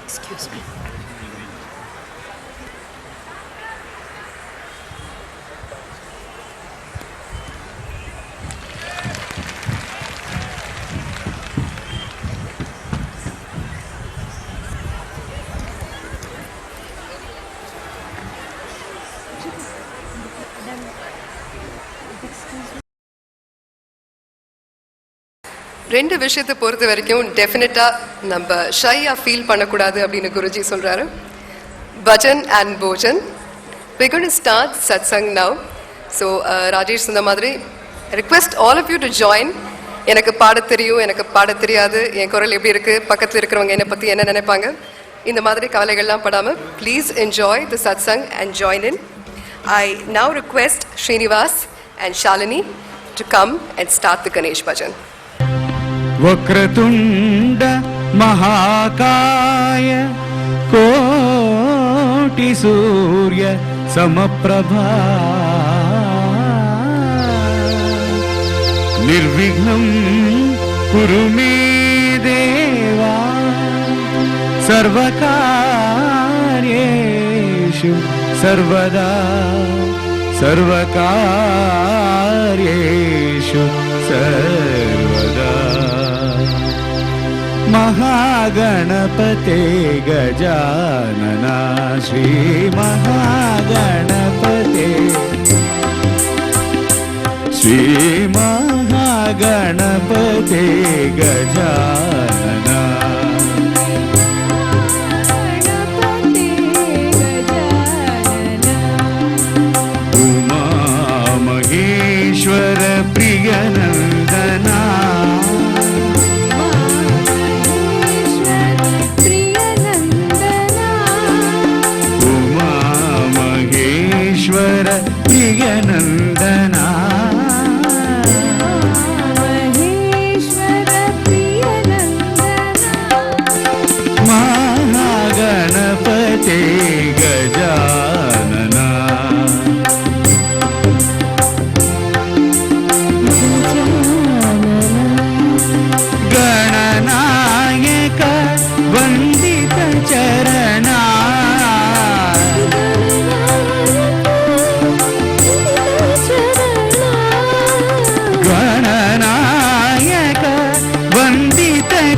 Excuse me. ரெண்டு விஷயத்தை பொறுத்த வரைக்கும் டெஃபினட்டாக நம்ம ஷையாக ஃபீல் பண்ணக்கூடாது அப்படின்னு குருஜி சொல்கிறாரு. Bhajan and Bhojan. we're going to start satsang now. So Rajesh சொன்ன மாதிரி request all of you to join. எனக்கு பாட தெரியும், எனக்கு பாட தெரியாது, என் குரல் எப்படி இருக்குது, பக்கத்தில் இருக்கிறவங்க என்னை பற்றி என்ன நினைப்பாங்க, இந்த மாதிரி கவலைகள்லாம் படாமல் please enjoy the satsang and join in. I now request Srinivas and Shalini to come and start the Ganesh Bhajan. वक्रतुंड महाकाय कोटि सूर्य समप्रभा निर्विघ्नं कुरु मे देवा सर्वकार्येषु सर्वदा सर्वकार्येषु सर्वदा. महागणपते गजानना श्री महागणपते श्री महागणपते गजानना उमा महेश्वर प्रियनंदना प्रियनंदना महेश्वर प्रियनंदना महागणपते गजानना गणनायक वंदित चरणा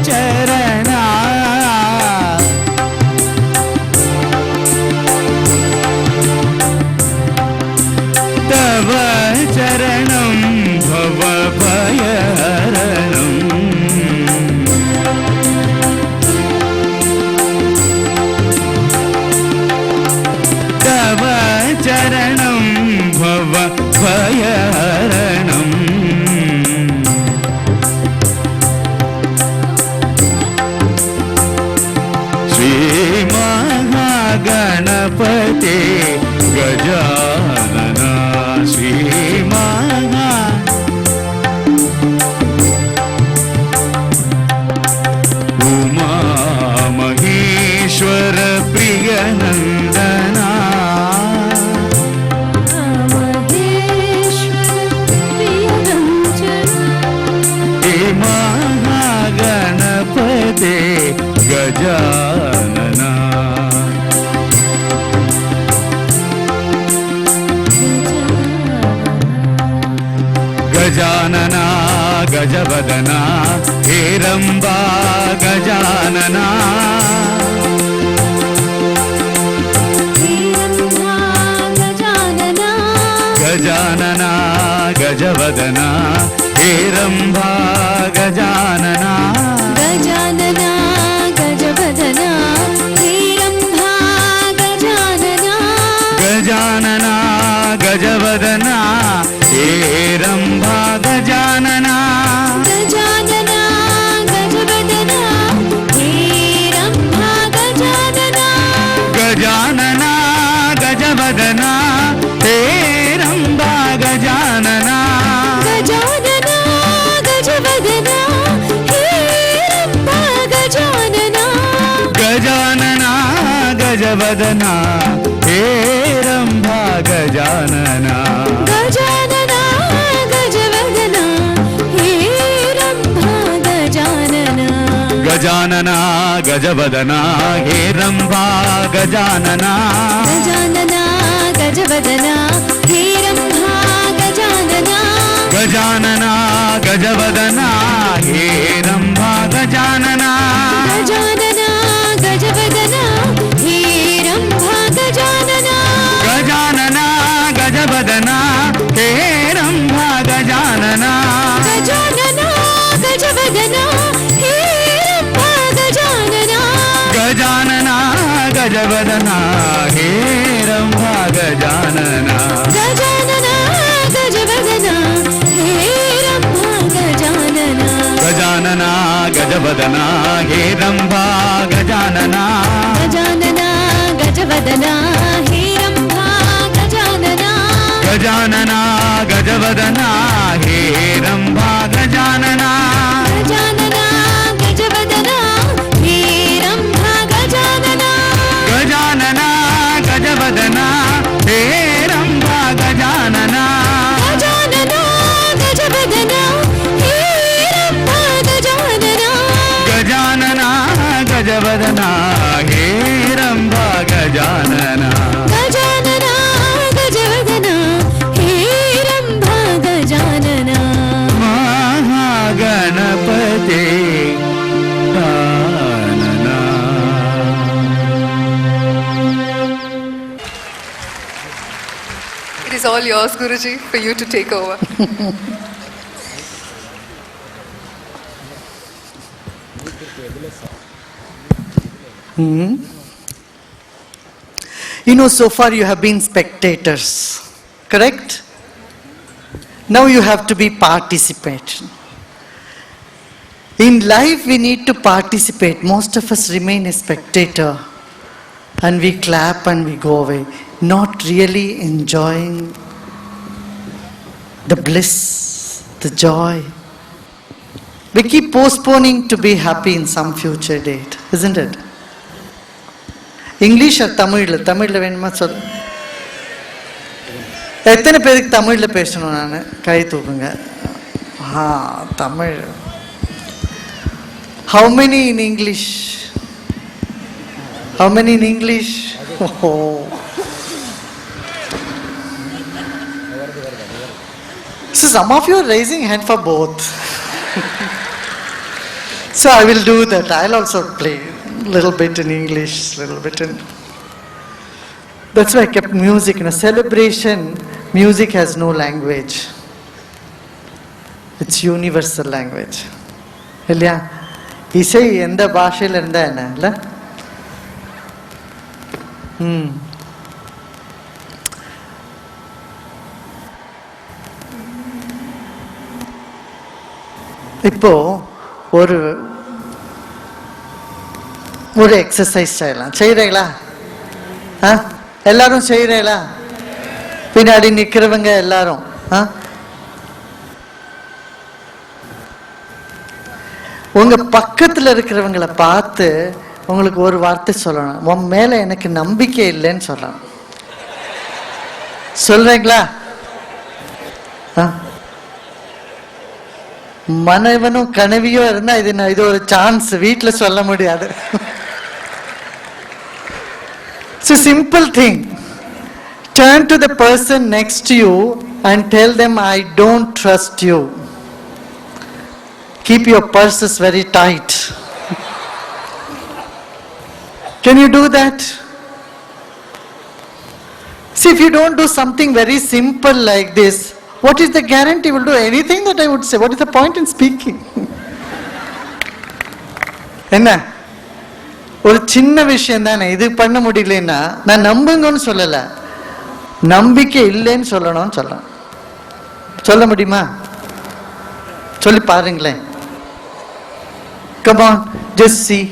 चरणा तव चरणं भव भयहरणं तव चरणं भव भयहरणं गणपते गजानना श्री उमा महेश्वर प्रियनंदना महागणपते गजानना गजानना गजवदना हेरंबा गजानना गजानना गजवदना हेरंबा गजानना गजानना गजवदना हेरंबा गजानना गजानना गजवदना हेरंबा गजानना गजानना गजवदना हेरंबा गजानना गजानना गजवदना हेरंबा गजानना गजानना गजवदना हेरंबा गजानना गजानना गजवदना हेरंबा गजानना गजानना गजवदना हे रंभा गजानना गजानना गजवदना हे रंभा गजानना गजानना गजवदना हे रंभा गजानना गजानना गजवदना हे रंभा गजानना गजानना गजवदना हे रंभा गजानना गजानना गजवदना हे रंभा गजानना गजानना गजवदना हे रंभा गजानना गजानना गजवदना हे रंभा गजानना गजानना गजवदना हे रंभा गजानना गजानना गजवदना हे रंभा गजानना गजानना गजवदना हे रंभा गजानना गजानना गजवदना हे रंभा गजानना गजानना गजवदना हे रंभा गजानना गजानना गजवदना हे रंभा गजानना गजानना गजवदना हे रंभा गजानना गजानना गजवदना हे Rambha Gajanana महागणपते Gajanana. It is all yours, Guruji, for you to take over. You know, so far you have been spectators, correct? Now you have to be participants. In life we need to participate. Most of us remain a spectator and we clap and we go away, not really enjoying the bliss, the joy. We keep postponing to be happy in some future date, isn't it? English தமிழில் தமிழில் வேணுமா சொல். எத்தனை பேருக்கு தமிழில் பேசணும்? நான் கை தூக்குங்க. Tamil. How many in English? How many in English? Oh. So some of you are raising hand for both. So I will do that. I'll also play a little bit in English, little bit in. That's why I kept music. In a celebration, music has no language. It's universal language. இல்லையா? இசை எந்த பாஷையில் இருந்தா என்ன இல்லை? இப்போ ஒரு exercise செய்யலாம். செய்யறீங்களா? எல்லாரும் செய்யறீங்களா? பின்னாடி நிக்கிறவங்க எல்லாரும் உங்க பக்கத்துல இருக்கிறவங்களை பார்த்து உங்களுக்கு ஒரு வார்த்தை சொல்லணும். உன் மேல எனக்கு நம்பிக்கை இல்லைன்னு சொல்லணும். சொல்றீங்களா? மனைவனும் கனவியோ இருந்தா இது ஒரு சான்ஸ். வீட்டுல சொல்ல முடியாது. It's a simple thing. Turn to the person next to you and tell them, I don't trust you. Keep your purses very tight. Can you do that? See, if you don't do something very simple like this, what is the guarantee will do anything that I would say? What is the point in speaking? என்ன ஒரு சின்ன விஷயம் தானே. இது பண்ண முடியலன்னா நான் நம்புங்கன்னு சொல்லல, நம்பிக்கை இல்லைன்னு சொல்லணும்னு சொல்லலாம். சொல்ல முடியுமா? சொல்லி பாருங்களேன். Come on, just see.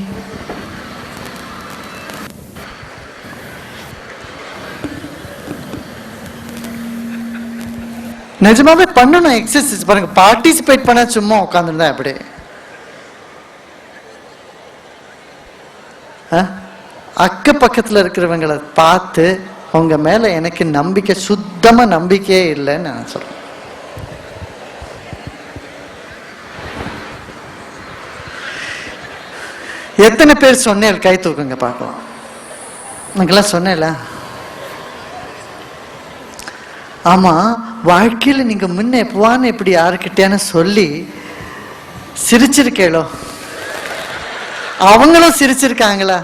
நிஜமாவே பண்ணணும் எக்ஸசைஸ். பாருங்க, பார்ட்டிசிபேட் பண்ண சும்மா உட்காந்துருந்தா எப்படி? அக்க பக்கத்துல இருக்கிறவங்களை பார்த்து அவங்க மேல எனக்கு நம்பிக்கை, சுத்தமா நம்பிக்கையே இல்லைன்னு நான் சொல்றேன். எத்தனை பேர் சொன்னேன்? கை தூக்குங்க பார்க்கலாம். உனக்கெல்லாம் சொன்னேன்ல. ஆமா, வாழ்க்கையில் நீங்க முன்ன எப்பவான்னு இப்படி யாருக்கிட்டேன்னு சொல்லி சிரிச்சிருக்கேளோ? அவங்களும் சிரிச்சிருக்காங்களா?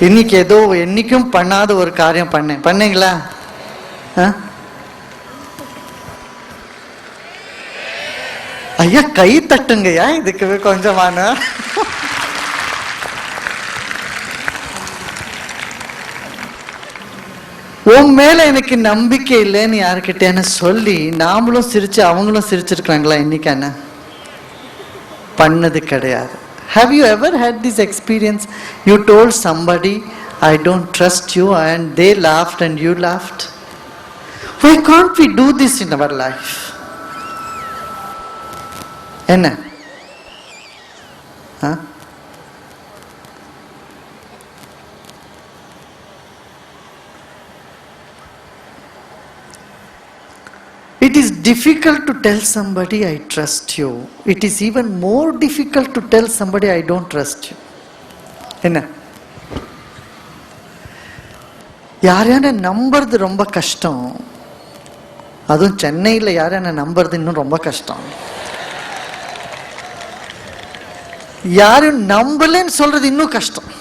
இன்னைக்கு ஏதோ என்னைக்கும் பண்ணாத ஒரு காரியம் பண்ணீங்களா? ஐயா கை தட்டுங்கய்யா, இதுக்கு கொஞ்சமான. உன் மேல எனக்கு நம்பிக்கை இல்லைன்னு யாருக்கிட்டேன்னு சொல்லி நாமளும் சிரிச்சு அவங்களும் சிரிச்சிருக்காங்களா? இன்னைக்கான பண்ணது கிடையாது. Have you ever had this experience? You told somebody, I don't trust you, and they laughed and you laughed. Why can't we do this in our life? என்ன? It is difficult to tell somebody I trust you. It is even more difficult to tell somebody I don't trust you. என்ன? யாரையான நம்புறது ரொம்ப கஷ்டம். அதுவும் சென்னையில் யாரையான நம்புறது இன்னும் ரொம்ப கஷ்டம். யாரும் நம்பலன்னு சொல்றது இன்னும் கஷ்டம்.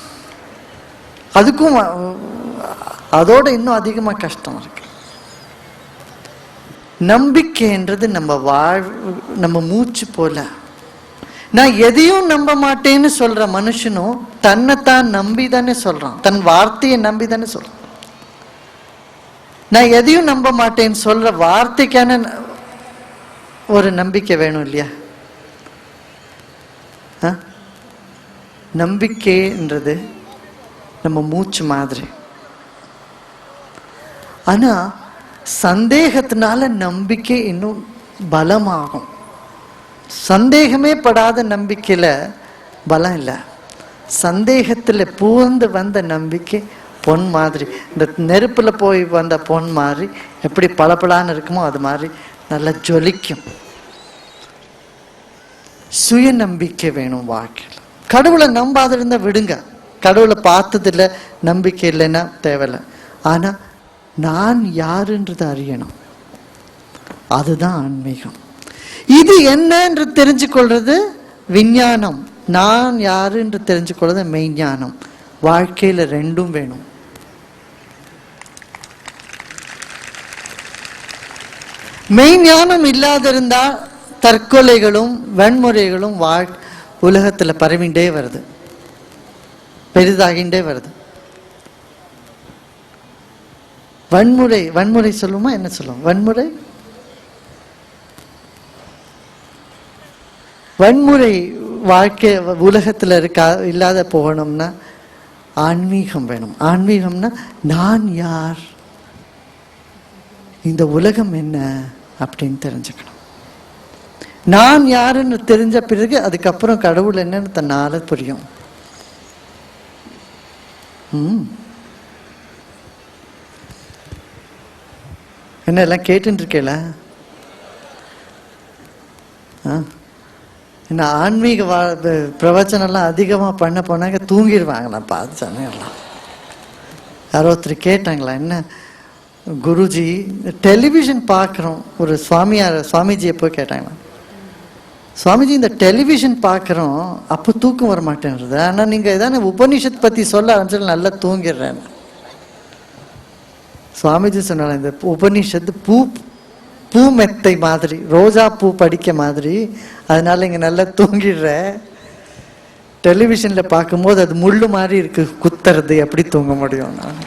அதுக்கும் அதோட இன்னும் அதிகமாக கஷ்டம் இருக்கு. நம்பிக்கைன்றது நம்ம மூச்சு போல. நான் எதையும் நம்ப மாட்டேன்னு சொல்ற மனுஷனும் தன்னைத்தான் நம்பி தானே சொல்றான், தன் வார்த்தையை நம்பி தானே சொல்றான். நான் எதையும் நம்ப மாட்டேன்னு சொல்ற வார்த்தைக்கான ஒரு நம்பிக்கை வேணும் இல்லையா? நம்பிக்கைன்றது நம்ம மூச்சு மாதிரி. ஆனா சந்தேகத்தினால நம்பிக்கை இன்னும் பலமாகும். சந்தேகமே படாத நம்பிக்கையில பலம் இல்லை. சந்தேகத்தில் பூந்து வந்த நம்பிக்கை பொன் மாதிரி. இந்த நெருப்புல போய் வந்த பொன் மாதிரி எப்படி பளபளான்னு இருக்குமோ அது மாதிரி நல்லா ஜொலிக்கும். சுய நம்பிக்கை வேணும் வாழ்க்கையில். கடவுளை நம்பாத இருந்தா விடுங்க. கடவுளை பார்த்ததில்ல, நம்பிக்கை இல்லைன்னா தேவையில்லை. ஆனா நான் யாருன்றது அறியணும். அதுதான் ஆன்மீகம். இது என்னன்று தெரிஞ்சு கொள்றது விஞ்ஞானம். நான் யாரு என்று தெரிஞ்சு கொள்வது மெய்ஞானம். வாழ்க்கையில ரெண்டும் வேணும். மெய்ஞானம் இல்லாத இருந்தா தற்கொலைகளும் வன்முறைகளும் உலகத்துல பரவிண்டே வருது, பெரிதாகிண்டே வருது. வன்முறை சொல்லுமா? என்ன சொல்லுவோம்? வன்முறை வாழ்க்கை உலகத்துல இல்லாத போகணும்னா ஆன்மீகம் வேணும். ஆன்மீகம்னா நான் யார், இந்த உலகம் என்ன அப்படின்னு தெரிஞ்சுக்கணும். நான் யாருன்னு தெரிஞ்ச பிறகு அதுக்கப்புறம் கடவுள் என்னன்னு தன்னால புரியும். என்ன எல்லாம் கேட்டு இருக்கேல? என்ன ஆன்மீக பிரவச்சனம்லாம் அதிகமா பண்ண போனாங்க தூங்கிடுவாங்களா? பார்த்து சொன்னேன்லாம். யாரோ ஒருத்தர் கேட்டாங்களா, என்ன குருஜி டெலிவிஷன் பார்க்குறோம், ஒரு சுவாமிஜியை போய் கேட்டாங்களா, சுவாமிஜி இந்த டெலிவிஷன் பார்க்குறோம் அப்போ தூக்கம் வர மாட்டேன்றது, ஆனால் நீங்கள் எதான உபனிஷத் பற்றி சொல்ல ஆரம்பிச்சு நல்லா தூங்கிடுறேன். சுவாமிஜி சொன்னால இந்த உபனிஷத்து பூ மெத்தை மாதிரி, ரோஜா பூ படிக்க மாதிரி, அதனால இங்கே நல்லா தூங்கிடுற. டெலிவிஷனில் பார்க்கும்போது அது முள்ளு மாதிரி இருக்கு, குத்துறது எப்படி தூங்க முடியும்? நான்